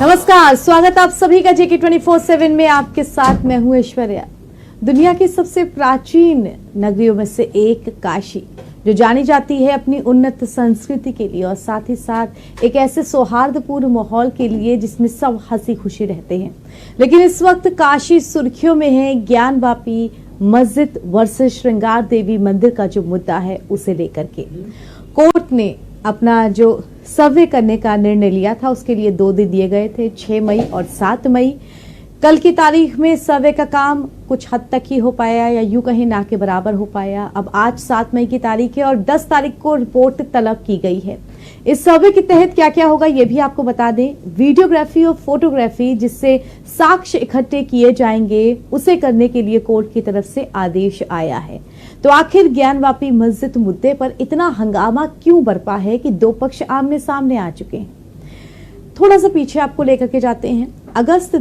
नमस्कार, स्वागत आप सभी का जेके 24/7 में। आपके साथ मैं हूं ऐश्वर्या। दुनिया की सबसे प्राचीन नगरियों में से एक काशी, जो जानी जाती है अपनी उन्नत संस्कृति के लिए और साथ ही साथ एक ऐसे सौहार्दपूर्ण माहौल के लिए जिसमें सब हंसी खुशी रहते हैं। लेकिन इस वक्त काशी सुर्खियों में है ज्ञानवापी मस्जिद वर्सेस श्रृंगार देवी मंदिर का जो मुद्दा है उसे लेकर के कोर्ट ने अपना जो सर्वे करने का निर्णय लिया था उसके लिए 2 दिन दिए गए थे, 6 मई और 7 मई। कल की तारीख में सर्वे का काम कुछ हद तक ही हो पाया या यूं कहीं ना के बराबर हो पाया। अब आज 7 मई की तारीख है और 10 तारीख को रिपोर्ट तलब की गई है। इस सर्वे के तहत क्या क्या होगा ये भी आपको बता दें। वीडियोग्राफी और फोटोग्राफी जिससे साक्ष्य इकट्ठे किए जाएंगे उसे करने के लिए कोर्ट की तरफ से आदेश आया है। तो आखिर ज्ञानवापी मस्जिद मुद्दे पर इतना हंगामा क्यों बरपा है कि 2 पक्ष आमने सामने आ चुके हैं। थोड़ा सा पीछे आपको लेकर के जाते हैं। अगस्त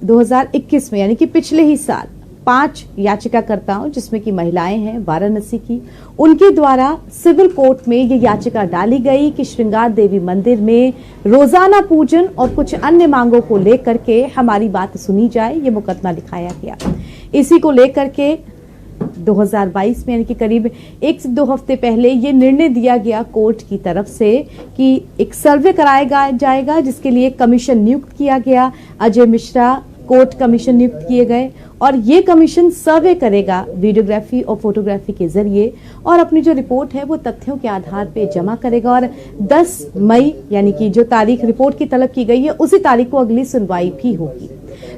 2021 में यानी कि पिछले ही साल 5 याचिकाकर्ताओं जिसमें कि महिलाएं हैं वाराणसी की, उनके द्वारा सिविल कोर्ट में ये याचिका डाली गई कि श्रृंगार देवी मंदिर में रोजाना पूजन और कुछ अन्य मांगों को लेकर के हमारी बात सुनी जाए। ये मुकदमा लिखाया गया। इसी को लेकर के 2022 में यानी कि करीब 1 से 2 हफ्ते पहले ये निर्णय दिया गया कोर्ट की तरफ से कि एक सर्वे कराया जाएगा जिसके लिए कमीशन नियुक्त किया गया। अजय मिश्रा कोर्ट कमीशन नियुक्त किए गए और ये कमीशन सर्वे करेगा वीडियोग्राफी और फोटोग्राफी के जरिए और अपनी जो रिपोर्ट है वो तथ्यों के आधार पे जमा करेगा। और 10 मई यानी कि जो तारीख रिपोर्ट की तलब की गई है उसी तारीख को अगली सुनवाई भी होगी।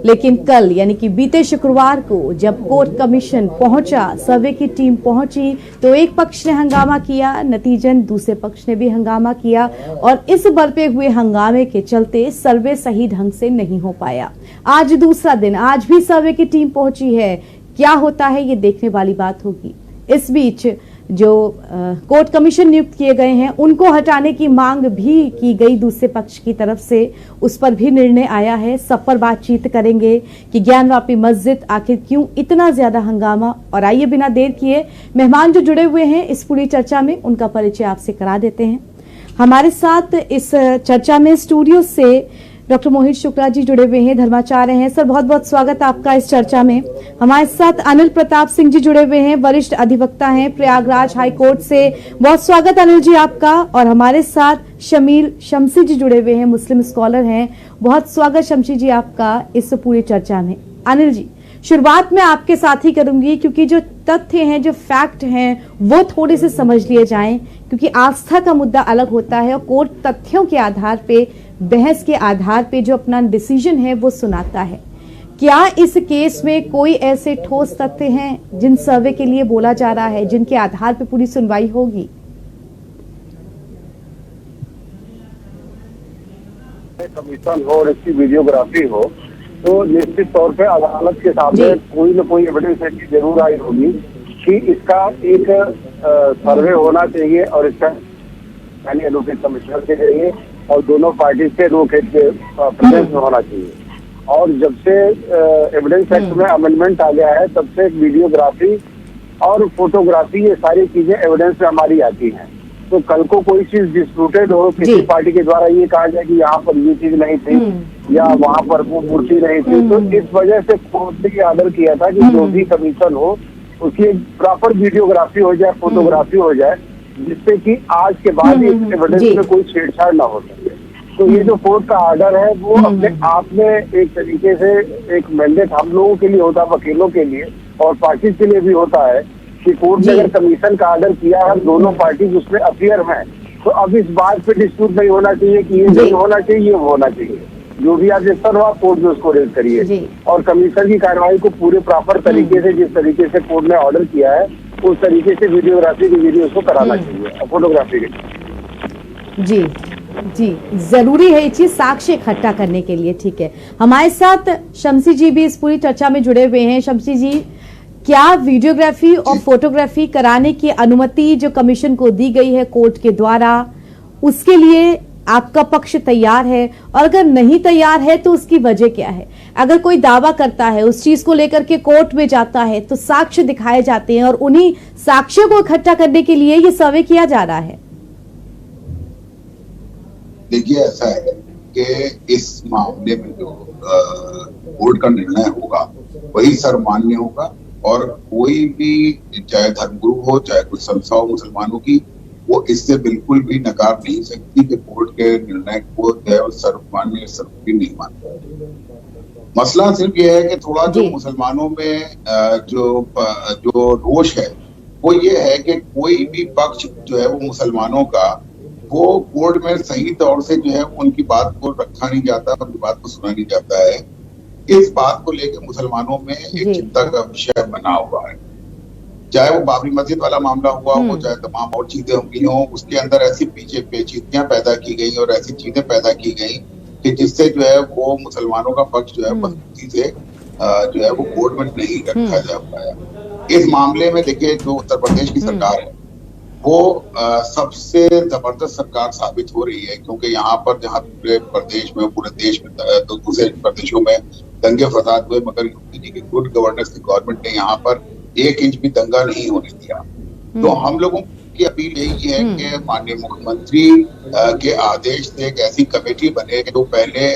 लेकिन कल यानी कि बीते शुक्रवार को जब कोर्ट कमीशन पहुंचा, सर्वे की टीम पहुंची, तो एक पक्ष ने हंगामा किया, नतीजन दूसरे पक्ष ने भी हंगामा किया और इस बरपे हुए हंगामे के चलते सर्वे सही ढंग से नहीं हो पाया। आज दूसरा दिन, आज भी सर्वे की टीम पहुंची है। क्या होता है ये देखने वाली बात होगी। इस बीच जो कोर्ट कमीशन नियुक्त किए गए हैं उनको हटाने की मांग भी की गई दूसरे पक्ष की तरफ से, उस पर भी निर्णय आया है। सब पर बातचीत करेंगे कि ज्ञानवापी मस्जिद आखिर क्यों इतना ज्यादा हंगामा। और आइए बिना देर किए मेहमान जो जुड़े हुए हैं इस पूरी चर्चा में उनका परिचय आपसे करा देते हैं। हमारे साथ इस चर्चा में स्टूडियो से डॉक्टर मोहित शुक्ला जी जुड़े हुए हैं, धर्माचार्य हैं। सर बहुत बहुत स्वागत आपका इस चर्चा में। हमारे साथ अनिल प्रताप सिंह जी जुड़े हुए हैं, वरिष्ठ अधिवक्ता हैं प्रयागराज हाई कोर्ट से। बहुत स्वागत अनिल जी आपका। और हमारे साथ शमील शमसी जी जुड़े हुए हैं, मुस्लिम स्कॉलर हैं। बहुत स्वागत शमसी जी आपका इस पूरी चर्चा में। अनिल जी शुरुआत में आपके साथ ही करूंगी क्योंकि जो तथ्य हैं, जो फैक्ट हैं वो थोड़े से समझ लिए जाएं, क्योंकि आस्था का मुद्दा अलग होता है और कोर्ट तथ्यों के आधार पे, बहस के आधार पे जो अपना डिसीजन है वो सुनाता है। क्या इस केस में कोई ऐसे ठोस तथ्य हैं जिन सर्वे के लिए बोला जा रहा है, जिनके आधार पे पूरी सुनवाई होगी? कमीशन हो और इसकी वीडियोग्राफी हो तो निश्चित तौर पे अदालत के सामने कोई न कोई एविडेंस ऐसी जरूर आई होगी कि इसका एक सर्वे होना चाहिए और इसका यानी एडवोकेट कमिश्नर के जरिए और दोनों पार्टी से एडवोकेट के प्रेजेंस में होना चाहिए। और जब से एविडेंस एक्ट में अमेंडमेंट आ गया है तब से वीडियोग्राफी और फोटोग्राफी ये सारी चीजें एविडेंस में हमारी आती हैं। तो कल को कोई चीज डिस्प्यूटेड हो, किसी पार्टी के द्वारा ये कहा जाए कि यहाँ पर ये चीज नहीं थी या वहाँ पर वो मूर्ति नहीं थी, तो इस वजह से कोर्ट ने ऑर्डर किया था कि जो भी कमीशन हो उसकी प्रॉपर वीडियोग्राफी हो जाए, फोटोग्राफी हो जाए, जिससे कि आज के बाद इस एविडेंस में कोई छेड़छाड़ ना हो सके। तो ये जो कोर्ट का ऑर्डर है वो अपने आप में एक तरीके से एक मैंडेट हम लोगों के लिए होता है, वकीलों के लिए और पार्टी के लिए भी होता है कि कोर्ट ने अगर कमीशन का ऑर्डर किया है, दोनों पार्टी उसमें अपियर हैं, तो अब इस बात पे डिस्प्यूट नहीं होना चाहिए कि ये नहीं होना चाहिए, ये होना चाहिए। जो भी ऑब्जेक्शन हो आप कोर्ट में उसको रेज करिए और कमीशन की कार्रवाई को पूरे प्रॉपर तरीके से, जिस तरीके से कोर्ट ने ऑर्डर किया है उस तरीके से वीडियोग्राफी के जरिए उसको कराना चाहिए और फोटोग्राफी के। जी जी, जरूरी है ये चीज साक्ष्य इकट्ठा करने के लिए। ठीक है, हमारे साथ शमसी जी भी इस पूरी चर्चा में जुड़े हुए हैं। शमसी जी, क्या वीडियोग्राफी और फोटोग्राफी कराने की अनुमति जो कमीशन को दी गई है कोर्ट के द्वारा, उसके लिए आपका पक्ष तैयार है? और अगर नहीं तैयार है तो उसकी वजह क्या है? अगर कोई दावा करता है, उस चीज को लेकर के कोर्ट में जाता है तो साक्ष्य दिखाए जाते हैं और उन्हीं साक्ष्यों को इकट्ठा करने के लिए ये सर्वे किया जा रहा है। देखिए ऐसा है कि इस मामले में जो कोर्ट का निर्णय होगा वही सर्वमान्य होगा और कोई भी चाहे धर्मगुरु हो चाहे कुछ संस्था हो मुसलमानों की, वो इससे बिल्कुल भी नकार नहीं सकती कि कोर्ट के निर्णय को सर्वमान्य सर्वोपरि नहीं मानता। मसला सिर्फ ये है कि थोड़ा जो मुसलमानों में जो रोष है वो ये है कि कोई भी पक्ष जो है वो मुसलमानों का वो कोर्ट में सही तौर से जो है उनकी बात को रखा नहीं जाता, उनकी बात को सुना नहीं जाता है। इस बात को लेकर मुसलमानों में एक चिंता का विषय बना हुआ है। चाहे वो बाबरी मस्जिद वाला मामला हुआ हो, चाहे तमाम और चीजें हुई हो, उसके अंदर ऐसी पीछे पेचीदगियां पैदा की गई और ऐसी चीजें पैदा की गई कि जिससे जो है वो मुसलमानों का पक्ष जो है मजबूती से जो है वो कोर्ट में नहीं रखा जा पाया। इस मामले में देखिए जो उत्तर प्रदेश की सरकार है वो सबसे जबरदस्त सरकार साबित हो रही है, क्योंकि यहाँ पर जहाँ पूरे प्रदेश में पूरे देश में तो दूसरे प्रदेशों में दंगे फसाद हुए, मगर यूपी की गुड गवर्नेंस की गवर्नमेंट ने यहाँ पर 1 इंच भी दंगा नहीं होने दिया। तो हम लोगों की अपील यही है कि माननीय मुख्यमंत्री के आदेश से एक ऐसी कमेटी बने जो पहले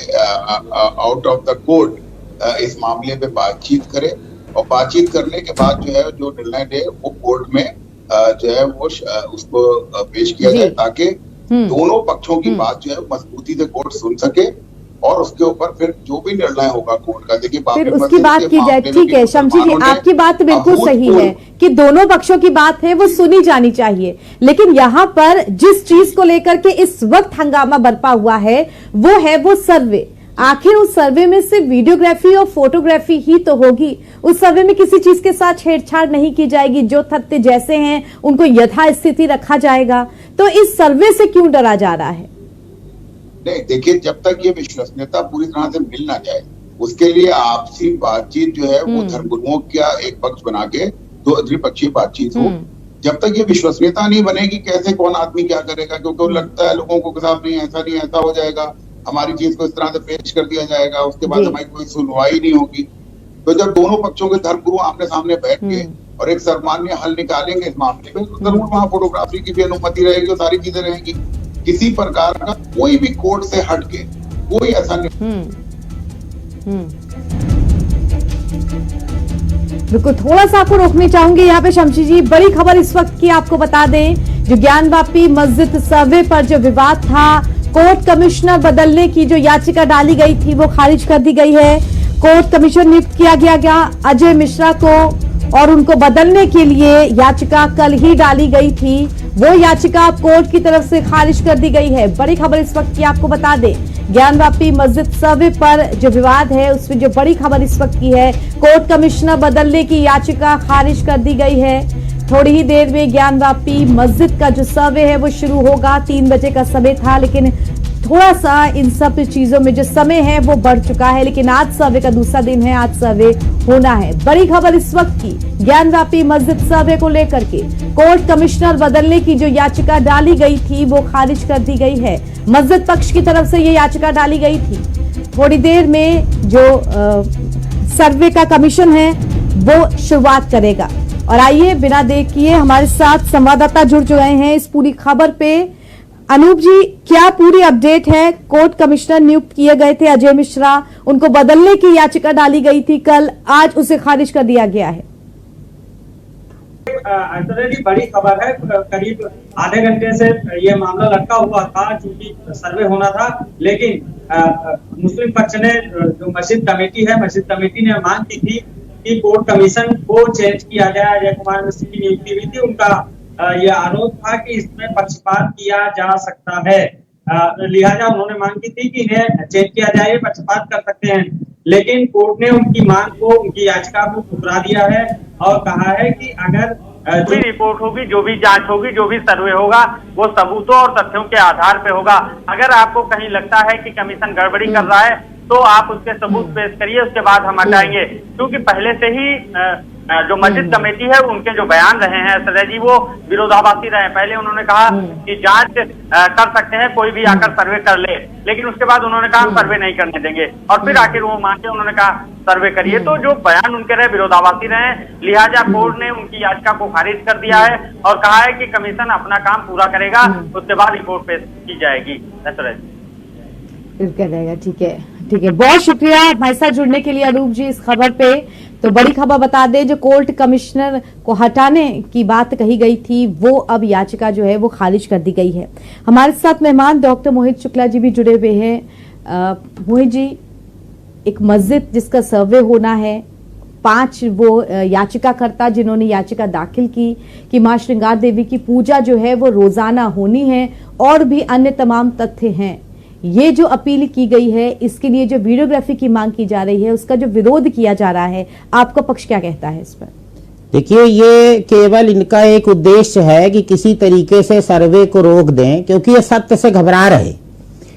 आउट ऑफ द कोर्ट इस मामले पे बातचीत करे और बातचीत करने के बाद जो है जो निर्णय दे वो कोर्ट में जो है वो उसको पेश किया जाए, ताकि दोनों पक्षों की बात जो है मजबूती से कोर्ट सुन सके और उसके ऊपर फिर जो भी निर्णय होगा कोर्ट का, देखिए फिर उसकी बात की जाए। ठीक है शमशी जी, आपकी बात बिल्कुल सही है कि दोनों पक्षों की बात है वो सुनी जानी चाहिए, लेकिन यहाँ पर जिस चीज को लेकर के इस वक्त हंगामा बरपा हुआ है वो सर्वे। आखिर उस सर्वे में सिर्फ वीडियोग्राफी और फोटोग्राफी ही तो होगी, उस सर्वे में किसी चीज के साथ छेड़छाड़ नहीं की जाएगी, जो तथ्य जैसे हैं उनको यथास्थिति रखा जाएगा। तो इस सर्वे से क्यों डरा जा रहा है? नहीं, देखिए जब तक ये विश्वसनीयता पूरी तरह से मिल ना जाए उसके लिए आपसी बातचीत जो है वो धर्मगुरुओं का एक पक्ष बना के दो द्विपक्षीय बातचीत हो। जब तक ये विश्वसनीयता नहीं बनेगी कैसे कौन आदमी क्या करेगा, क्योंकि लगता है लोगों को साहब नहीं ऐसा हो जाएगा, हमारी चीज को इस तरह से पेश कर दिया जाएगा, उसके बाद हमारी कोई सुनवाई नहीं होगी। तो जब दोनों पक्षों के धर्मगुरु आमने सामने बैठ के और एक सर्वमान्य हल निकालेंगे इस मामले में, तो जरूर वहां फोटोग्राफी की भी अनुमति रहेगी और सारी चीजें रहेंगी। किसी प्रकार का कोई भी कोर्ट से हटके कोई ऐसा नहीं। बिल्कुल, थोड़ा सा आपको रोकना चाहूंगी यहाँ पे शमशी जी। बड़ी खबर इस वक्त की आपको बता दें, जो ज्ञानवापी मस्जिद सर्वे पर जो विवाद था, कोर्ट कमिश्नर बदलने की जो याचिका डाली गई थी वो खारिज कर दी गई है। कोर्ट कमिश्नर नियुक्त किया गया अजय मिश्रा को और उनको बदलने के लिए याचिका कल ही डाली गई थी, वो याचिका कोर्ट की तरफ से खारिज कर दी गई है। बड़ी खबर इस वक्त की आपको बता दें, ज्ञानवापी मस्जिद सर्वे पर जो विवाद है उसमें जो बड़ी खबर इस वक्त की है, कोर्ट कमिश्नर बदलने की याचिका खारिज कर दी गई है। थोड़ी ही देर में ज्ञानवापी मस्जिद का जो सर्वे है वो शुरू होगा। 3 बजे का समय था, लेकिन थोड़ा सा इन सब चीजों में जो समय है वो बढ़ चुका है, लेकिन आज सर्वे का दूसरा दिन है, आज सर्वे होना है। बड़ी खबर इस वक्त की, ज्ञानवापी मस्जिद सर्वे को लेकर के कोर्ट कमिश्नर बदलने की जो याचिका डाली गई थी वो खारिज कर दी गई है। मस्जिद पक्ष की तरफ से ये याचिका डाली गई थी। थोड़ी देर में जो सर्वे का कमीशन है वो शुरुआत करेगा। और आइए बिना देर किए हमारे साथ संवाददाता जुड़ चुके हैं इस पूरी खबर पे। अनूप जी, क्या पूरी अपडेट है? कोर्ट कमिश्नर नियुक्त किए गए थे अजय मिश्रा, उनको बदलने की याचिका डाली गई थी कल, आज उसे खारिज कर दिया गया है। बड़ी खबर है, करीब आधे घंटे से ये मामला लटका हुआ था क्योंकि सर्वे होना था, लेकिन मुस्लिम पक्ष ने जो मस्जिद कमेटी ने मांग की थी कि कोर्ट कमीशन को चेंज किया जाए। अजय कुमार मिश्र की नियुक्ति हुई थी, उनका यह आरोप था कि इसमें पक्षपात किया जा सकता है, लिहाजा उन्होंने मांग की थी कि इन्हें चेंज किया जाए, पक्षपात कर सकते हैं। लेकिन कोर्ट ने उनकी मांग को, उनकी याचिका को ठुकरा दिया है और कहा है कि अगर जो भी रिपोर्ट होगी, जो भी जांच होगी, जो भी सर्वे होगा, वो सबूतों और तथ्यों के आधार पे होगा। अगर आपको कहीं लगता है कि कमीशन गड़बड़ी कर रहा है तो आप उसके सबूत पेश करिए, उसके बाद हम हटाएंगे। क्योंकि पहले से ही जो मस्जिद कमेटी है उनके जो बयान रहे हैं सदय जी वो विरोधाभासी रहे। पहले उन्होंने कहा कि जांच कर सकते हैं, कोई भी आकर सर्वे कर ले, लेकिन उसके बाद उन्होंने कहा हम सर्वे नहीं करने देंगे, और फिर आखिर वो मान के उन्होंने कहा सर्वे करिए। तो जो बयान उनके रहे विरोधाभासी रहे, लिहाजा कोर्ट ने उनकी याचिका को खारिज कर दिया है और कहा है कि कमीशन अपना काम पूरा करेगा, उसके बाद रिपोर्ट पेश की जाएगी। फिर रहेगा। ठीक है, ठीक है, बहुत शुक्रिया हमारे साथ जुड़ने के लिए अनूप जी इस खबर पे। तो बड़ी खबर बता दें, जो कोर्ट कमिश्नर को हटाने की बात कही गई थी वो अब याचिका जो है वो खारिज कर दी गई है। हमारे साथ मेहमान डॉक्टर मोहित शुक्ला जी भी जुड़े हुए हैं। मोहित जी, एक मस्जिद जिसका सर्वे होना है, 5 वो याचिकाकर्ता जिन्होंने याचिका दाखिल की कि मां श्रृंगार देवी की पूजा जो है वो रोजाना होनी है और भी अन्य तमाम तथ्य हैं, ये जो अपील की गई है, इसके लिए जो वीडियोग्राफी की मांग की जा रही है, उसका जो विरोध किया जा रहा है, आपका पक्ष क्या कहता है इस पर? देखिए, ये केवल इनका एक उद्देश्य है कि किसी तरीके से सर्वे को रोक दें, क्योंकि ये सत्य से घबरा रहे।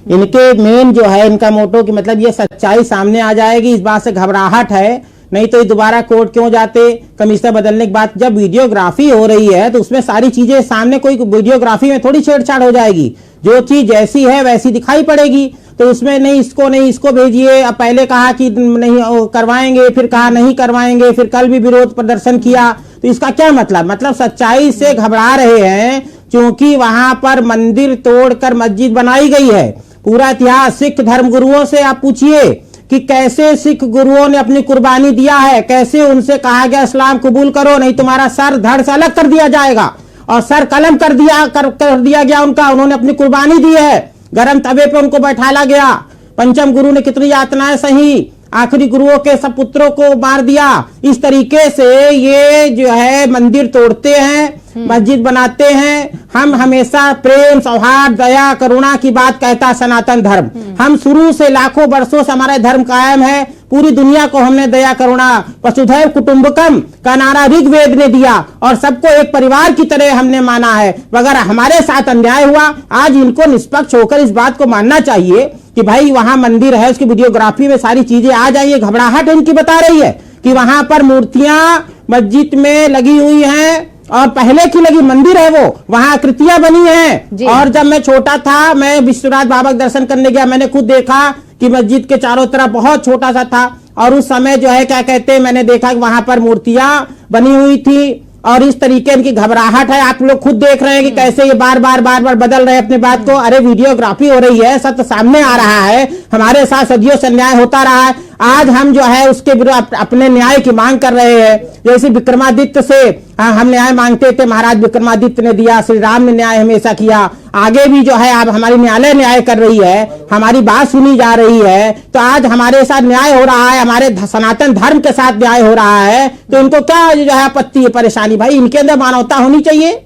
इनके मेन जो है इनका मोटो कि मतलब ये सच्चाई सामने आ जाएगी, इस बात से घबराहट है। नहीं तो ये दोबारा कोर्ट क्यों जाते कमिश्नर बदलने के बाद। जब वीडियोग्राफी हो रही है तो उसमें सारी चीजें सामने, कोई वीडियोग्राफी में थोड़ी छेड़छाड़ हो जाएगी, जो चीज जैसी है वैसी दिखाई पड़ेगी। तो उसमें नहीं इसको भेजिए, अब पहले कहा कि नहीं करवाएंगे, फिर कहा नहीं करवाएंगे, फिर कल भी विरोध प्रदर्शन किया। तो इसका क्या मतलब सच्चाई से घबरा रहे हैं, क्योंकि वहां पर मंदिर तोड़कर मस्जिद बनाई गई है। पूरा इतिहास सिख धर्मगुरुओं से आप पूछिए कि कैसे सिख गुरुओं ने अपनी कुर्बानी दिया है, कैसे उनसे कहा गया इस्लाम कबूल करो नहीं तुम्हारा सर धड़ से अलग कर दिया जाएगा, और सर कलम कर दिया गया उनका। उन्होंने अपनी कुर्बानी दी है, गरम तवे पे उनको बैठाला गया। पंचम गुरु ने कितनी यातनाएं सही, आखिरी गुरुओं के सब पुत्रों को मार दिया। इस तरीके से ये जो है मंदिर तोड़ते हैं, मस्जिद बनाते हैं। हम हमेशा प्रेम, सौहार्द, दया, करुणा की बात कहता सनातन धर्म। हम शुरू से लाखों वर्षों से हमारा धर्म कायम है। पूरी दुनिया को हमने दया, करुणा, वसुधैव कुटुंबकम का नारा ऋग्वेद ने दिया और सबको एक परिवार की तरह हमने माना है। अगर हमारे साथ अन्याय हुआ, आज इनको निष्पक्ष होकर इस बात को मानना चाहिए कि भाई वहां मंदिर है, उसकी वीडियोग्राफी में सारी चीजें आ जाइए। घबराहट इनकी बता रही है कि वहां पर मूर्तियां मस्जिद में लगी हुई हैं और पहले की लगी मंदिर है, वो वहां आकृतियां बनी हैं। और जब मैं छोटा था, मैं विश्वनाथ बाबा के दर्शन करने गया, मैंने खुद देखा कि मस्जिद के चारों तरफ बहुत छोटा सा था, और उस समय जो है क्या कहते हैं, मैंने देखा कि वहां पर मूर्तियां बनी हुई थी। और इस तरीके इनकी घबराहट है, आप लोग खुद देख रहे हैं कि कैसे ये बार बार बदल रहे हैं अपनी बात को। अरे वीडियोग्राफी हो रही है, सत्य सामने आ रहा है, हमारे साथ सदियों से अन्याय होता रहा है। आज हम जो है उसके विरुद्ध अपने न्याय की मांग कर रहे हैं। जैसे विक्रमादित्य से हम न्याय मांगते थे, महाराज विक्रमादित्य ने दिया, श्री राम ने न्याय हमेशा किया। आगे भी जो है अब हमारी न्यायालय न्याय कर रही है, हमारी बात सुनी जा रही है। तो आज हमारे साथ न्याय हो रहा है, हमारे सनातन धर्म के साथ न्याय हो रहा है, तो इनको क्या जो है आपत्ति है, परेशानी? भाई इनके अंदर मानवता होनी चाहिए।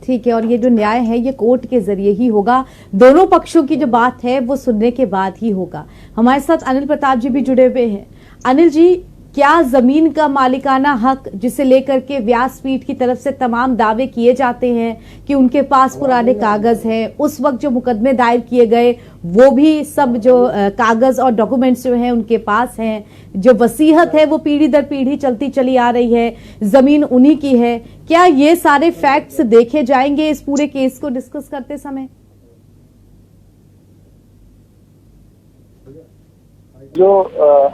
ठीक है, और ये जो न्याय है ये कोर्ट के जरिए ही होगा। दोनों पक्षों की जो बात है वो सुनने के बाद ही होगा। हमारे साथ अनिल प्रताप जी भी जुड़े हुए हैं। अनिल जी, क्या जमीन का मालिकाना हक जिसे लेकर के व्यासपीठ की तरफ से तमाम दावे किए जाते हैं कि उनके पास पुराने कागज हैं, उस वक्त जो मुकदमे दायर किए गए वो भी सब जो कागज और डॉक्यूमेंट्स जो हैं उनके पास हैं, जो वसीयत है वो पीढ़ी दर पीढ़ी चलती चली आ रही है, जमीन उन्हीं की है। क्या ये सारे फैक्ट्स देखे जाएंगे इस पूरे केस को डिस्कस करते समय? जो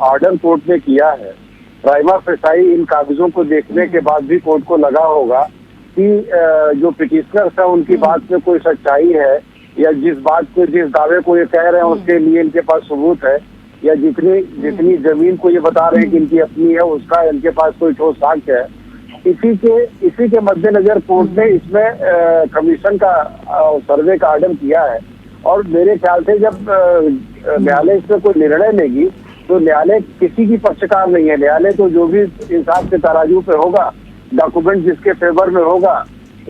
ऑर्डर कोर्ट ने किया है, प्राइमा फेसाई इन कागजों को देखने के बाद भी कोर्ट को लगा होगा कि जो पिटिशनर्स है उनकी बात में कोई सच्चाई है, या जिस दावे को ये कह रहे हैं उसके लिए इनके पास सबूत है, या जितनी जमीन को ये बता रहे हैं कि इनकी अपनी है उसका इनके पास कोई ठोस साक्ष्य है। इसी के मद्देनजर कोर्ट ने इसमें कमीशन का सर्वे का ऑर्डर किया है। और मेरे ख्याल से जब न्यायालय इसमें कोई निर्णय लेगी तो न्यायालय किसी की पक्षकार नहीं है। न्यायालय तो जो भी इंसाफ के तराजू पे होगा, डॉक्यूमेंट जिसके फेवर में होगा,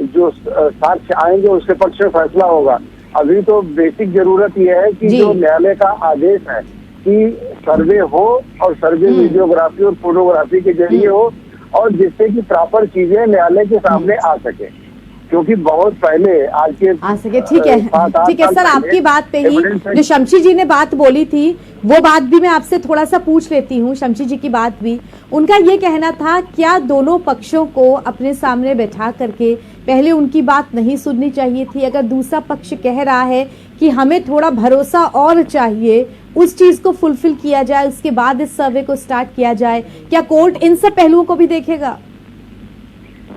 जो साक्ष्य आएंगे उसके पक्ष में फैसला होगा। अभी तो बेसिक जरूरत यह है कि जो न्यायालय का आदेश है कि सर्वे हो, और सर्वे वीडियोग्राफी और फोटोग्राफी के जरिए हो, और जिससे कि प्रॉपर चीजें न्यायालय के सामने आ सके, क्योंकि बहुत पहले आज के आ सके। ठीक है, ठीक है सर, आपकी बात पे ही जो शमशी जी ने बात बोली थी वो बात भी मैं आपसे थोड़ा सा पूछ लेती हूँ। शमशी जी की बात भी, उनका ये कहना था, क्या दोनों पक्षों को अपने सामने बैठा करके पहले उनकी बात नहीं सुननी चाहिए थी? अगर दूसरा पक्ष कह रहा है कि हमें थोड़ा भरोसा और चाहिए, उस चीज को फुलफिल किया जाए, उसके बाद इस सर्वे को स्टार्ट किया जाए, क्या कोर्ट इन सब पहलुओं को भी देखेगा?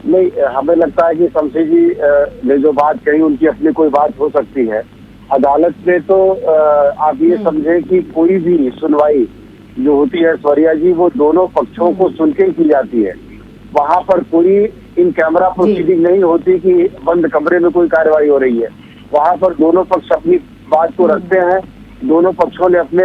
नहीं, हमें लगता है कि शमशी जी ने जो बात कही उनकी अपनी कोई बात हो सकती है, अदालत में तो आप ये समझे कि कोई भी सुनवाई जो होती है स्वरिया जी, वो दोनों पक्षों को सुन के की जाती है। वहां पर कोई इन कैमरा प्रोसीडिंग नहीं होती कि बंद कमरे में कोई कार्रवाई हो रही है। वहां पर दोनों पक्ष अपनी बात को रखते हैं, दोनों पक्षों ने अपने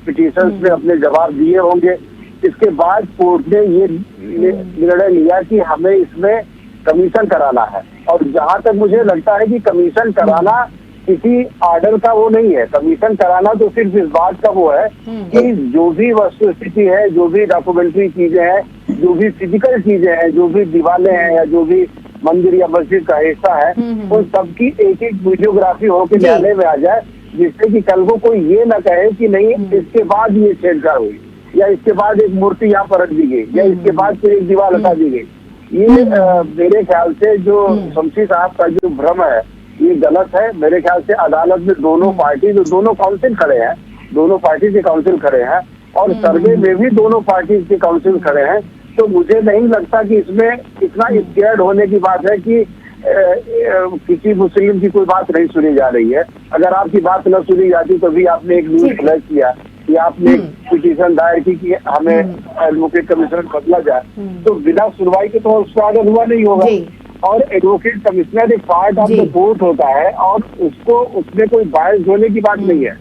पिटीशंस में अपने जवाब दिए होंगे। इसके बाद कोर्ट ने ये निर्णय लिया कि हमें इसमें कमीशन कराना है, और जहां तक मुझे लगता है कि कमीशन कराना किसी आर्डर का वो नहीं है। कमीशन कराना तो सिर्फ इस बात का वो है कि जो भी वस्तु स्थिति है, जो भी डॉक्यूमेंट्री चीजें हैं, जो भी फिजिकल चीजें हैं, जो भी दीवारें हैं या जो भी मंदिर या मस्जिद का हिस्सा है, उन सबकी एक एक वीडियोग्राफी होकर न्यायालय में आ जाए, जिससे कि कल को कोई ये ना कहे कि नहीं इसके बाद ये छेड़छाड़ हुई, या इसके बाद एक मूर्ति यहाँ पर रख दी गई, या इसके बाद फिर एक दीवार हटा दी गई। ये मेरे ख्याल से जो शमशी साहब का जो भ्रम है ये गलत है। मेरे ख्याल से अदालत में दोनों पार्टी, जो दोनों काउंसिल खड़े हैं, दोनों पार्टी के काउंसिल खड़े हैं, और सर्वे में भी दोनों पार्टी के काउंसिल खड़े हैं। तो मुझे नहीं लगता कि इसमें इतना स्कैर्ड होने की बात है कि किसी मुस्लिम की कोई बात नहीं सुनी जा रही है। अगर आपकी बात न सुनी जाती तो भी आपने एक न्यूज फ्लैश किया कि आपने एक पिटीशन दायर की कि हमें एडवोकेट कमिश्नर बदला जाए, तो बिना सुनवाई के तो उसका आर्डर हुआ नहीं होगा। और एडवोकेट कमिश्नर एक पार्ट ऑफ द कोर्ट होता है, और उसको उसमें कोई बायस होने की बात नहीं है।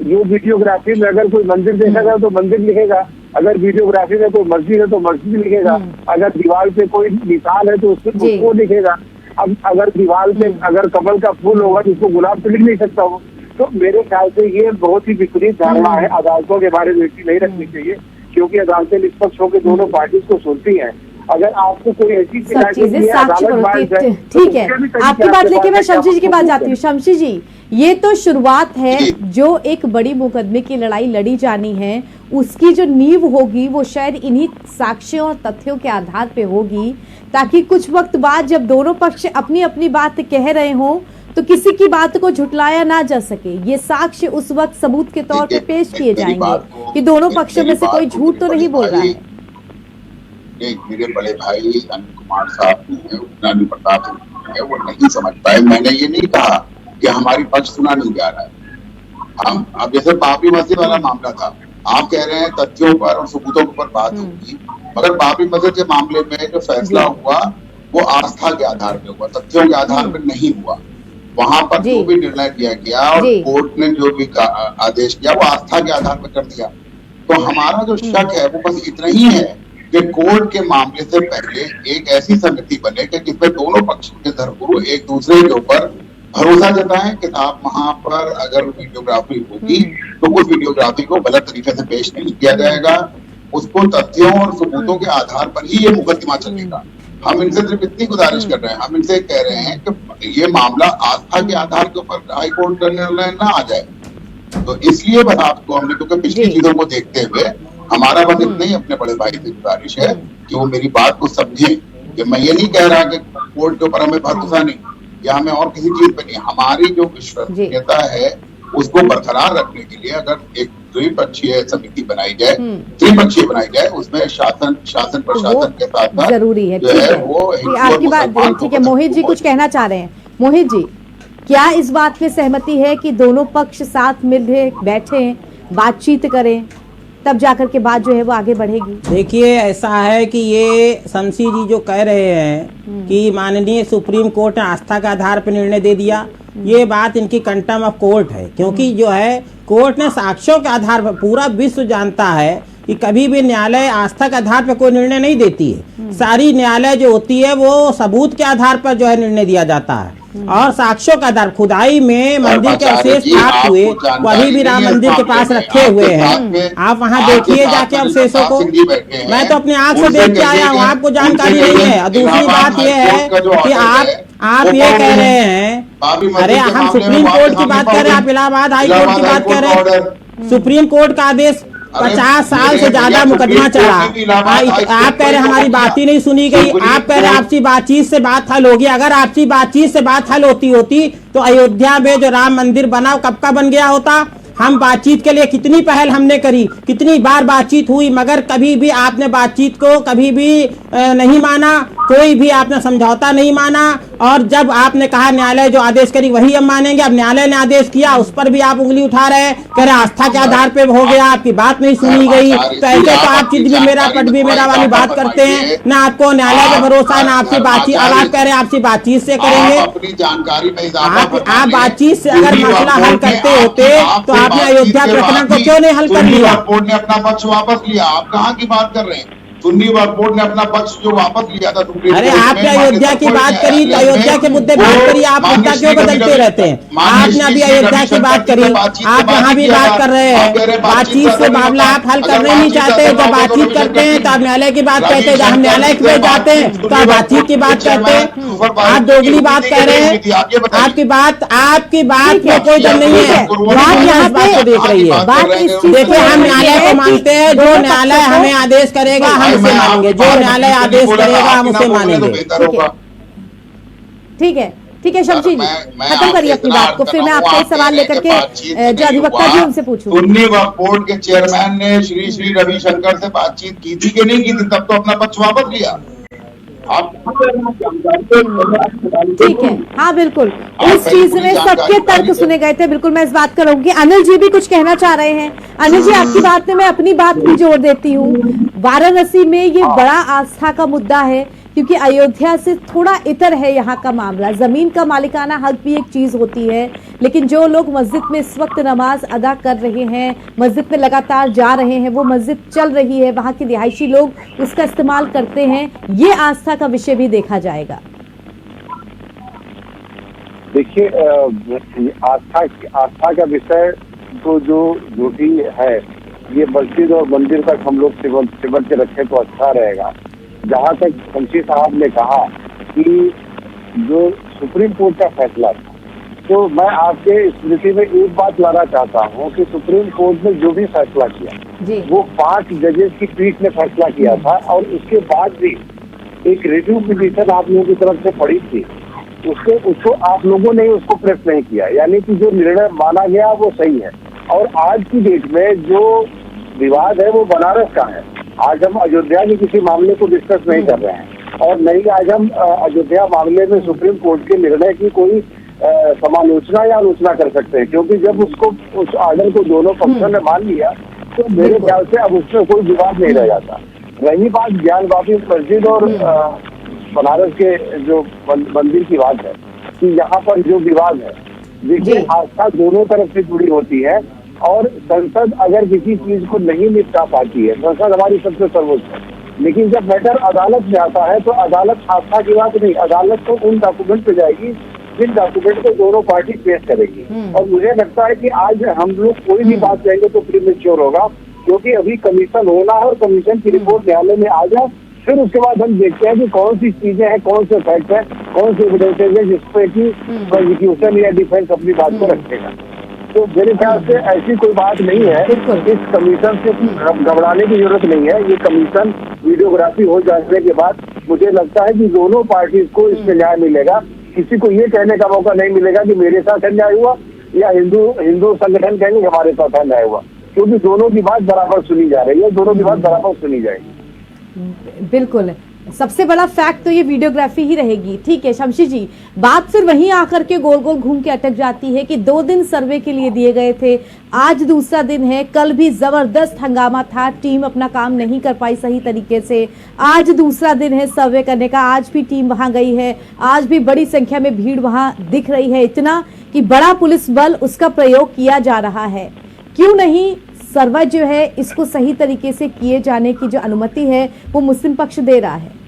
जो वीडियोग्राफी में अगर कोई मंदिर देखेगा तो मंदिर लिखेगा, अगर वीडियोग्राफी में कोई मस्जिद है तो मस्जिद लिखेगा, अगर दीवार पे कोई निशान है तो उसको लिखेगा। अब अगर दीवार पे अगर कमल का फूल होगा तो उसको गुलाब तो लिख नहीं सकता वो। तो मेरे ख्याल से ये बहुत ही विपरीत धारणा है। अदालतों के बारे में नहीं रखनी चाहिए, क्योंकि अदालतें निष्पक्ष होकर दोनों पार्टी को सुनती हैं। अगर आपको कोई ऐसी चीजें साक्ष्य, ठीक है, आपकी बात लेके मैं शमशी जी के पास जाती हूँ। शमशी जी, ये तो शुरुआत है, जो एक बड़ी मुकदमे की लड़ाई लड़ी जानी है उसकी जो नींव होगी वो शायद इन्हीं साक्ष्यों और तथ्यों के आधार पे होगी, ताकि कुछ वक्त बाद जब दोनों पक्ष अपनी अपनी बात कह रहे हों तो किसी की बात को झुटलाया ना जा सके। ये साक्ष्य उस वक्त सबूत के तौर पे पेश किए जाएंगे कि दोनों पक्षों में से कोई झूठ तो नहीं बोल रहा है। मेरे बड़े भाई अनिल कुमार साहब ने उतना भी प्रताप है, वो नहीं समझ पाए। मैंने ये नहीं कहा कि हमारी पक्ष सुना नहीं जा रहा है। हम अब जैसे बाबरी मस्जिद वाला मामला था, आप कह रहे हैं तथ्यों पर और सबूतों पर बात होगी, मगर बाबरी मस्जिद के मामले में जो फैसला हुआ वो आस्था के आधार पर हुआ, तथ्यों के आधार पर नहीं हुआ। वहां पर जो भी निर्णय किया गया और कोर्ट ने जो भी आदेश किया वो आस्था के आधार पर कर दिया। तो हमारा जो शक है वो बस इतना ही है कि कोर्ट के मामले से पहले एक ऐसी समिति बने कि जिसमें दोनों पक्ष के धर्मगुरु एक दूसरे के ऊपर भरोसा जताएं कि आप वहां पर अगर वीडियोग्राफी होगी तो उस वीडियोग्राफी को गलत तरीके से पेश नहीं किया जाएगा, उसको तथ्यों और सबूतों के आधार पर ही ये मुकदमा चलेगा। हम इनसे सिर्फ इतनी गुजारिश कर रहे हैं, हम इनसे कह रहे हैं कि ये मामला आस्था के आधार के ऊपर हाईकोर्ट का निर्णय ना आ जाए। तो इसलिए बस आपको हमने, क्योंकि पिछली चीजों को देखते हुए हमारा बस इतना ही अपने बड़े भाई से गुजारिश है कि वो मेरी बात को समझे कि मैं ये नहीं कह रहा कि कोर्ट के ऊपर हमें भरोसा नहीं या हमें और किसी चीज पे नहीं। हमारी जो विश्वसनीयता है उसको बरकरार रखने के लिए अगर एक द्विपक्षीय समिति बनाई जाए, त्रिपक्षीय बनाई जाए, उसमें शासन प्रशासन के साथ जरूरी है। जो है वो आपकी बात ठीक है। मोहित जी कुछ कहना चाह रहे हैं। मोहित जी, क्या इस बात में सहमति है कि दोनों पक्ष साथ मिल बैठे बातचीत करें, तब जाकर के बात जो है वो आगे बढ़ेगी? देखिए, ऐसा है कि ये शमशी जी जो कह रहे हैं कि माननीय सुप्रीम कोर्ट ने आस्था के आधार पर निर्णय दे दिया, ये बात इनकी कंटेम्प्ट ऑफ कोर्ट है। क्योंकि जो है कोर्ट ने साक्ष्यों के आधार पर, पूरा विश्व जानता है कि कभी भी न्यायालय आस्था के आधार पर कोई निर्णय नहीं देती है। सारी न्यायालय जो होती है वो सबूत के आधार पर जो है निर्णय दिया जाता है, और साक्ष्यों का आधार। खुदाई में मंदिर के अवशेष प्राप्त हुए, वो अभी भी राम मंदिर के पास रखे हुए हैं। आप वहाँ देखिए जाके अवशेषों को। मैं तो अपनी आंख से देख के आया हूँ, आपको जानकारी नहीं है। और दूसरी बात यह है कि आप ये कह रहे हैं, अरे हम सुप्रीम कोर्ट की बात कर रहे हैं, आप इलाहाबाद हाई कोर्ट की बात कर रहे हैं। सुप्रीम कोर्ट का आदेश 50 साल से ज्यादा मुकदमा चला। आप कह रहे हमारी बात ही नहीं सुनी गई। आप कह रहे आपसी बातचीत से बात हल होगी। अगर आपसी बातचीत से बात हल होती तो अयोध्या में जो राम मंदिर बना कब का बन गया होता। हम बातचीत के लिए कितनी पहल हमने करी, कितनी बार बातचीत हुई, मगर कभी भी आपने बातचीत को कभी भी नहीं माना। कोई भी आपने समझौता नहीं माना, और जब आपने कहा न्यायालय जो आदेश करी वही हम मानेंगे, अब न्यायालय ने आदेश किया उस पर भी आप उंगली उठा रहे हैं, कह रहे आस्था के आधार पे हो गया, आपकी बात नहीं सुनी गई। तो ऐसे तो आप चित भी मेरा पट भी मेरा वाली बात करते हैं ना, आपको न्यायालय पे भरोसा है ना आपसी बातचीत। अब आप कह रहे हैं आपसी बातचीत से करेंगे, अपनी जानकारी में आप बातचीत से अगर मसला हल करते होते तो आपने अयोध्या प्रकरण को क्यों नहीं हल कर लिया? कोर्ट ने अपना पक्ष वापस लिया, आप कहाँ की बात कर रहे हैं? सुन्नी वक्फ बोर्ड ने अपना पक्ष जो वापस लिया था सुप्रीम कोर्ट में। अरे आपने अयोध्या की बात करी तो अयोध्या के मुद्दे बात करी, आप मुद्दा क्यों बदलते रहते हैं? आपने अभी अयोध्या की बात करी, आप यहाँ भी बात कर रहे हैं, बातचीत से मामला आप हल करना नहीं चाहते। जब बातचीत करते हैं तो आप न्यायालय की बात कहते हैं, जब हम न्यायालय पे जाते हैं तो आप बातचीत की बात करते हैं। आप दोगली बात कह रहे हैं, आपकी बात में कोई दम नहीं है, बात यहाँ पे देख रही है। देखिए हम न्यायालय को मानते हैं, जो न्यायालय हमें आदेश करेगा हम उसे मानेंगे, जो न्यायालय आदेश करेगा हम उसे मानेंगे। ठीक है, ठीक है शमशी जी खत्म करिए अपनी बात को, फिर मैं आपका एक सवाल लेकर के जो अधिवक्ता जी उनसे पूछूंगी। सुन्नी वक्फ बोर्ड के चेयरमैन ने श्री रविशंकर से बातचीत की थी कि नहीं की थी? तब तो अपना पक्ष वापस लिया। ठीक है, हाँ बिल्कुल, इस चीज में सबके तर्क सुने गए थे, बिल्कुल मैं इस बात का रहूंगी। अनिल जी भी कुछ कहना चाह रहे हैं। अनिल जी आपकी बात में मैं अपनी बात भी जोड़ देती हूँ। वाराणसी में ये बड़ा आस्था का मुद्दा है, क्योंकि अयोध्या से थोड़ा इतर है यहाँ का मामला। जमीन का मालिकाना हक भी एक चीज होती है, लेकिन जो लोग मस्जिद में इस वक्त नमाज अदा कर रहे हैं, मस्जिद में लगातार जा रहे हैं, वो मस्जिद चल रही है, वहाँ के रिहायशी लोग उसका इस्तेमाल करते हैं, ये आस्था का विषय भी देखा जाएगा। देखिए आस्था का विषय तो जो भी है, ये मस्जिद और मंदिर तक हम लोग सिमट के रखें तो अच्छा रहेगा। जहाँ तक शमशी साहब ने कहा कि जो सुप्रीम कोर्ट का फैसला था, तो मैं आपके स्मृति में एक बात लाना चाहता हूँ कि सुप्रीम कोर्ट ने जो भी फैसला किया वो 5 जजेस की पीठ ने फैसला किया था, और उसके बाद भी एक रिव्यू पिटीशन आप लोगों की तरफ से पड़ी थी, उसको आप लोगों ने उसको प्रेस नहीं किया, यानी कि जो निर्णय माना गया वो सही है। और आज की डेट में जो विवाद है वो बनारस का है। आज हम अयोध्या के किसी मामले को डिस्कस नहीं कर रहे हैं, और नहीं आज हम अयोध्या मामले में सुप्रीम कोर्ट के निर्णय की कोई समालोचना या आलोचना कर सकते हैं, क्योंकि जब उस आर्डर को दोनों पक्षों ने मान लिया तो मेरे ख्याल से अब उसमें कोई विवाद नहीं रह जाता। रही बात ज्ञानवापी मस्जिद और बनारस के जो मंदिर की बात है, कि यहाँ पर जो विवाद है, देखिए आस्था दोनों तरफ से जुड़ी होती है, और संसद अगर किसी चीज को नहीं निपटा पाती है, संसद हमारी सबसे सर्वोच्च है, लेकिन जब मैटर अदालत में आता है तो अदालत आस्था की बात नहीं, अदालत तो उन डॉक्यूमेंट पे जाएगी जिन डॉक्यूमेंट को दोनों पार्टी पेश करेगी। और मुझे लगता है कि आज हम लोग कोई भी बात कहेंगे तो प्रीमेच्योर होगा, क्योंकि अभी कमीशन होना है और कमीशन की रिपोर्ट न्यायालय में आ जाए, फिर उसके बाद हम देखते हैं कि कौन सी चीजें हैं, कौन से फैक्ट है, कौन से एविडेंसेज है जिसपे कि प्रोसिक्यूशन या डिफेंस अपनी बात को रखेगा। तो मेरे ख्याल से ऐसी कोई बात नहीं है, इस कमीशन से घबराने की जरूरत नहीं है। ये कमीशन वीडियोग्राफी हो जाने के बाद मुझे लगता है कि दोनों पार्टी को इसमें न्याय मिलेगा। किसी को ये कहने का मौका नहीं मिलेगा कि मेरे साथ अन्याय हुआ, या हिंदू संगठन कहेंगे हमारे साथ अन्याय हुआ, क्योंकि दोनों की बात बराबर सुनी जा रही है, दोनों की बात बराबर सुनी जाएगी। बिल्कुल, सबसे बड़ा फैक्ट तो ये वीडियोग्राफी ही रहेगी। ठीक है शमशी जी, बात फिर वहीं आकर के गोल गोल घूम के अटक जाती है कि 2 दिन सर्वे के लिए दिए गए थे, आज दूसरा दिन है, कल भी जबरदस्त हंगामा था, टीम अपना काम नहीं कर पाई सही तरीके से, आज दूसरा दिन है सर्वे करने का, आज भी टीम वहां गई है, आज भी बड़ी संख्या में भीड़ वहां दिख रही है, इतना कि बड़ा पुलिस बल उसका प्रयोग किया जा रहा है। क्यों नहीं सर्वे जो है इसको सही तरीके से किए जाने की जो अनुमति है वो मुस्लिम पक्ष दे रहा है?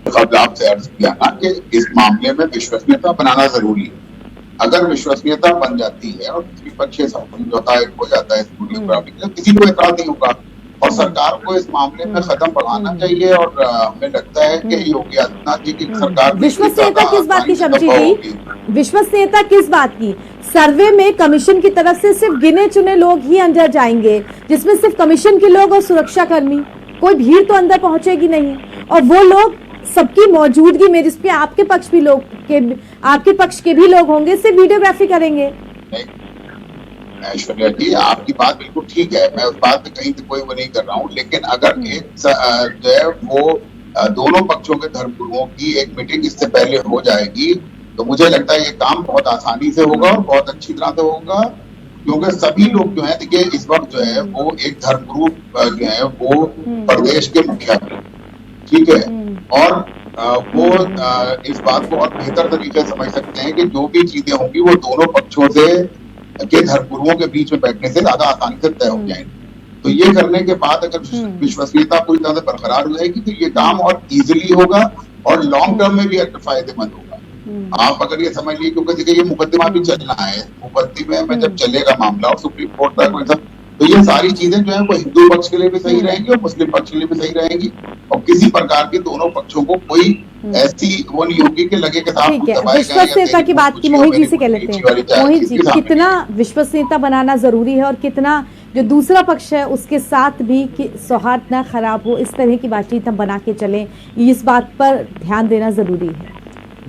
आपसे अर्ज किया ना कि इस मामले में विश्वसनीयता बनाना जरूरी है। अगर विश्वसनीयता बन जाती है और त्रिपक्षीय समझौता हो जाता है इस वीडियोग्राफी में, किसी को एतराज नहीं होगा, और सरकार को इस मामले में कदम बढ़ाना चाहिए। और हमें लगता है कि योगी आदित्यनाथ जी की सरकार विश्वसनीयता किस बात की शमशी जी, विश्वसनीयता किस बात की? सर्वे में कमीशन की तरफ से सिर्फ गिने चुने लोग ही अंदर जाएंगे, जिसमें सिर्फ कमीशन के लोग और सुरक्षा कर्मी, कोई भीड़ तो अंदर पहुंचेगी नहीं, और वो लोग सबकी मौजूदगी में जिसपे आपके पक्ष भी लोग के आपके पक्ष के भी लोग होंगे, सिर्फ वीडियोग्राफी करेंगे। ऐश्वर्या जी, आपकी बात बिल्कुल ठीक है, मैं उस बात पे कहीं कोई वो नहीं कर रहा हूँ, लेकिन अगर एक जो है वो दोनों पक्षों के धर्मगुरुओं की एक मीटिंग इससे पहले हो जाएगी तो मुझे लगता है ये काम बहुत आसानी से होगा और बहुत अच्छी तरह से होगा, क्योंकि सभी लोग जो है देखिए इस वक्त जो है वो एक धर्मगुरु जो है वो प्रदेश के मुखिया है, ठीक है, और वो इस बात को और बेहतर तरीके से समझ सकते हैं कि जो भी चीजें होंगी वो दोनों पक्षों से के धर्मगुरुओं के बीच में बैठने से ज्यादा आसानी से तय हो जाएंगे। तो ये करने के बाद अगर विश्वसनीयता पूरी तरह से बरकरार हो जाएगी तो ये काम और इजीली होगा और लॉन्ग टर्म में भी फायदेमंद होगा। आप अगर ये समझ लीजिए, क्योंकि देखिए ये मुकदमा भी चलना है, मुकदमे में जब चलेगा मामला और सुप्रीम कोर्ट तक, तो ये सारी चीजें जो है वो हिंदू पक्ष के लिए भी सही रहेंगी और मुस्लिम पक्ष के लिए भी सही रहेंगी और किसी प्रकार की दोनों पक्षों को कोई ऐसी वो नहीं होगी कि लगे कि ठीक है। विश्वसनीयता की बात की मोहित जी से कह लेते हैं। मोहित जी, कितना विश्वसनीयता बनाना जरूरी है और कितना जो दूसरा पक्ष है उसके साथ भी कि सौहार्द ना खराब हो, इस तरह की बातचीत हम बना के चलें, इस बात पर ध्यान देना जरूरी है।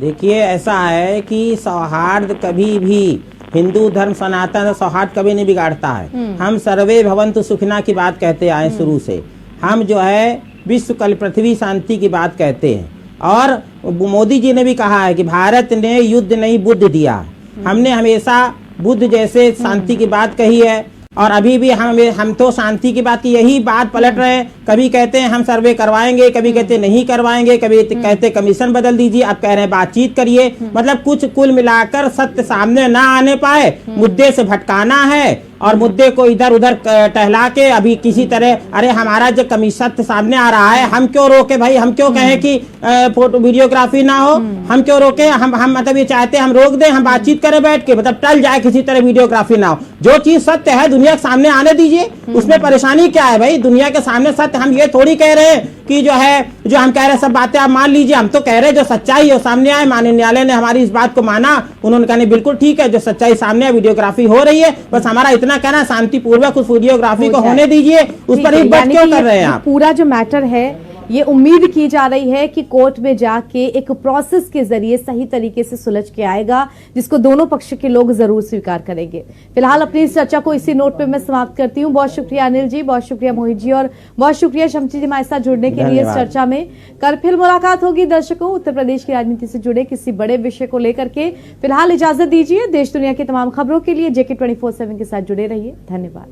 देखिए ऐसा है कि सौहार्द कभी भी हिंदू धर्म सनातन सौहार्द कभी नहीं बिगाड़ता है। हम सर्वे भवन्तु सुखिना की बात कहते आए शुरू से, हम जो है विश्व कल पृथ्वी शांति की बात कहते हैं और मोदी जी ने भी कहा है कि भारत ने युद्ध नहीं बुद्ध दिया। हमने हमेशा बुद्ध जैसे शांति की बात कही है और अभी भी हम तो शांति की बात की यही बात पलट रहे हैं। कभी कहते हैं हम सर्वे करवाएंगे, कभी कहते नहीं करवाएंगे, कभी कहते कमीशन बदल दीजिए, अब कह रहे हैं बातचीत करिए। मतलब कुछ कुल मिलाकर सत्य सामने ना आने पाए, मुद्दे से भटकाना है और मुद्दे को इधर उधर टहला के अभी किसी तरह अरे हमारा जो कमीशन सामने आ रहा है हम क्यों रोके भाई, हम क्यों कहें कि फोटो वीडियोग्राफी ना हो, हम क्यों रोके, हम मतलब ये चाहते हम रोक दें, हम बातचीत करें बैठ के, मतलब टल जाए किसी तरह वीडियोग्राफी ना हो। जो चीज सत्य है दुनिया के सामने आने दीजिए, उसमें परेशानी क्या है भाई, दुनिया के सामने सत्य। हम ये थोड़ी कह रहे हैं कि जो है जो हम कह रहे हैं सब बातें आप मान लीजिए, हम तो कह रहे हैं जो सच्चाई है सामने आए। माननीय न्यायालय ने हमारी इस बात को माना, उन्होंने कहा नहीं बिल्कुल ठीक है, जो सच्चाई सामने वीडियोग्राफी हो रही है, बस हमारा इतना कहना शांतिपूर्वक उस वीडियोग्राफी को होने दीजिए, उस पर एक बात क्यों कर रहे हैं आप। पूरा जो मैटर है ये उम्मीद की जा रही है कि कोर्ट में जाके एक प्रोसेस के जरिए सही तरीके से सुलझ के आएगा, जिसको दोनों पक्ष के लोग जरूर स्वीकार करेंगे। फिलहाल अपनी इस चर्चा को इसी नोट पे मैं समाप्त करती हूँ। बहुत शुक्रिया अनिल जी, बहुत शुक्रिया मोहित जी और बहुत शुक्रिया शमशी जी हमारे साथ जुड़ने के लिए इस चर्चा में। कल फिर मुलाकात होगी दर्शकों उत्तर प्रदेश की राजनीति से जुड़े किसी बड़े विषय को लेकर के। फिलहाल इजाजत दीजिए, देश दुनिया की तमाम खबरों के लिए JK 24/7 के साथ जुड़े रहिए। धन्यवाद।